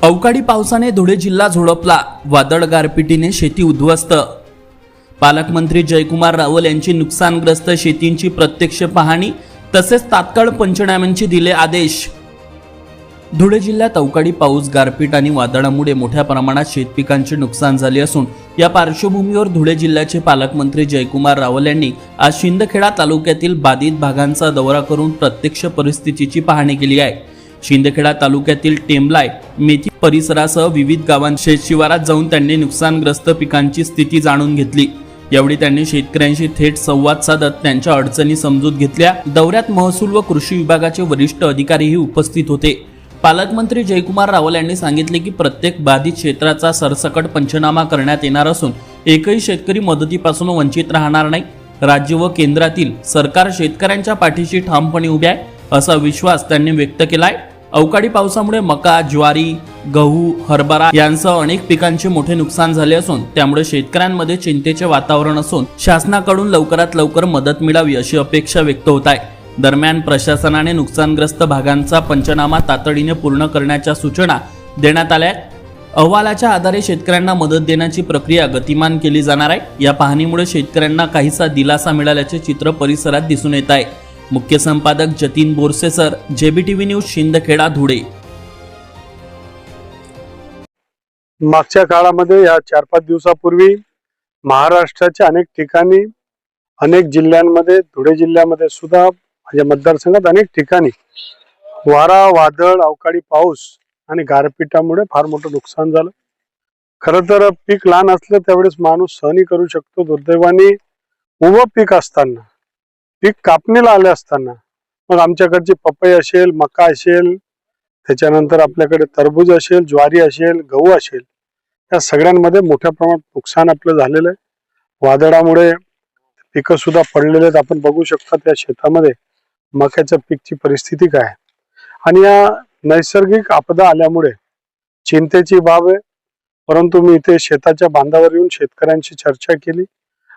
अवकाळी पावसाने धुळे जिल्हा झोडपला. वादळ गारपिटीने शेती उद्ध्वस्त. पालकमंत्री जयकुमार रावल यांची नुकसानग्रस्त शेतींची प्रत्यक्ष पाहणी तसेच तात्काळ पंचनाम्यांचे दिले आदेश. धुळे जिल्ह्यात अवकाळी पाऊस, गारपीट आणि वादळामुळे मोठ्या प्रमाणात शेतपिकांचे नुकसान झाले असून या पार्श्वभूमीवर धुळे जिल्ह्याचे पालकमंत्री जयकुमार रावल यांनी आज शिंदखेडा तालुक्यातील बाधित भागांचा दौरा करून प्रत्यक्ष परिस्थितीची पाहणी केली आहे. शिंदखेडा तालुक्यातील टेंबलाय, मेथी परिसरासह विविध गावांत शेतशिवारात जाऊन त्यांनी नुकसानग्रस्त पिकांची स्थिती जाणून घेतली. यावेळी त्यांनी शेतकऱ्यांशी थेट संवाद साधत त्यांच्या अडचणी समजून घेतल्या. दौऱ्यात महसूल व कृषी विभागाचे वरिष्ठ अधिकारीही उपस्थित होते. पालकमंत्री जयकुमार रावल यांनी सांगितले की प्रत्येक बाधित क्षेत्राचा सरसकट पंचनामा करण्यात येणार असून एकही शेतकरी मदतीपासून वंचित राहणार नाही. राज्य व केंद्रातील सरकार शेतकऱ्यांच्या पाठीशी ठामपणे उभे आहे असा विश्वास त्यांनी व्यक्त केलाय. अवकाळी पावसामुळे मका, ज्वारी, गहू, हरभरा यांसह अनेक पिकांचे मोठे नुकसान झाले असून त्यामुळे शेतकऱ्यांमध्ये चिंतेचे वातावरण असून शासनाकडून लवकरात लवकर मदत मिळावी अशी अपेक्षा व्यक्त होत आहे. दरम्यान प्रशासनाने नुकसानग्रस्त भागांचा पंचनामा तातडीने पूर्ण करण्याच्या सूचना देण्यात आल्या आहेत. अहवालाच्या आधारे शेतकऱ्यांना मदत देण्याची प्रक्रिया गतिमान केली जाणार आहे. या पाहणीमुळे शेतकऱ्यांना काहीसा दिलासा मिळाल्याचे चित्र परिसरात दिसून येत आहे. मुख्य संपादक Jatin Borse sir, JBTV news, Shindkheda, Dhule. मागच्या काळामध्ये या 4-5 दिवसापूर्वी महाराष्ट्राच्या अनेक ठिकाणी, अनेक जिल्ह्यांमध्ये, धुळे जिल्ह्यामध्ये सुद्धा माझ्या मतदारसंघात अनेक ठिकाणी वारा, वादळ, अवकाळी पाऊस आणि गारपिटामुळे फार मोठं नुकसान झालं. खरं तर पीक लहान असलं त्यावेळेस माणूस सहनी करू शकतो. दुर्दैवाने उभं पीक असताना, पीक कापणीला आले असताना, मग आमच्याकडची पपई असेल, मका असेल, त्याच्यानंतर आपल्याकडे टरबूज असेल, ज्वारी असेल, गहू असेल, या सगळ्यांमध्ये मोठ्या प्रमाणात नुकसान आपलं झालेलं आहे. वादळामुळे पिकं सुद्धा पडलेले आहेत. आपण बघू शकता त्या शेतामध्ये मक्याच्या पीकची परिस्थिती काय आहे. आणि या नैसर्गिक आपदा आल्यामुळे चिंतेची बाब आहे. परंतु मी इथे शेताच्या बांधावर येऊन शेतकऱ्यांशी चर्चा केली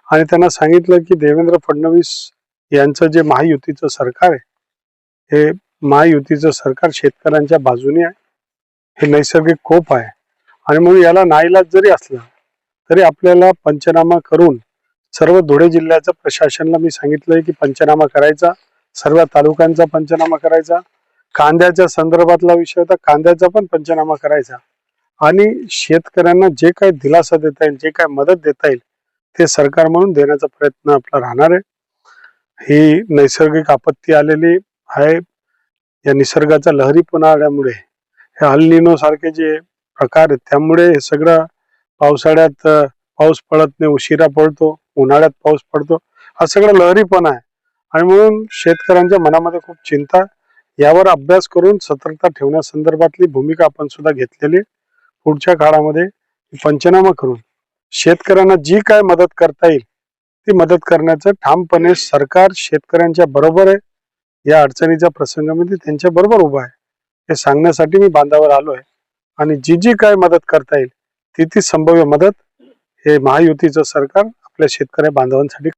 आणि त्यांना सांगितलं की देवेंद्र फडणवीस यांचं जे महायुतीचं सरकार आहे, हे महायुतीचं सरकार शेतकऱ्यांच्या बाजूने आहे. हे नैसर्गिक कोप आहे आणि म्हणून याला नाईलाज जरी असला तरी आपल्याला पंचनामा करून, सर्व धुळे जिल्ह्याचं प्रशासनाला मी सांगितलंय की पंचनामा करायचा, सर्व तालुक्यांचा पंचनामा करायचा. कांद्याच्या संदर्भातला विषय होता, कांद्याचा पण पंचनामा करायचा आणि शेतकऱ्यांना जे काही दिलासा देता येईल, जे काही मदत देता येईल ते सरकार म्हणून देण्याचा प्रयत्न आपला राहणार आहे. ही नैसर्गिक आपत्ती आलेली आहे. या निसर्गाचा लहरीपणा आल्यामुळे, हे अल निनो सारखे जे प्रकार आहेत त्यामुळे हे सगळं, पावसाळ्यात पाऊस पडत नाही, उशिरा पडतो, उन्हाळ्यात पाऊस पडतो, हा सगळं लहरीपणा आहे. आणि म्हणून शेतकऱ्यांच्या मनामध्ये खूप चिंता, यावर अभ्यास करून सतर्कता ठेवण्यासंदर्भातली भूमिका आपण सुद्धा घेतलेली. पुढच्या काळामध्ये पंचनामा करून शेतकऱ्यांना जी काय मदत करता येईल ती मदत करण्याचं ठामपणे सरकार शेतकऱ्यांच्या बरोबर आहे. या अडचणीच्या प्रसंगामध्ये त्यांच्या बरोबर उभा आहे हे सांगण्यासाठी मी बांधावर आलो आहे. आणि जी जी काय मदत करता येईल ती संभाव्य मदत हे महायुतीचं सरकार आपल्या शेतकऱ्या बांधवांसाठी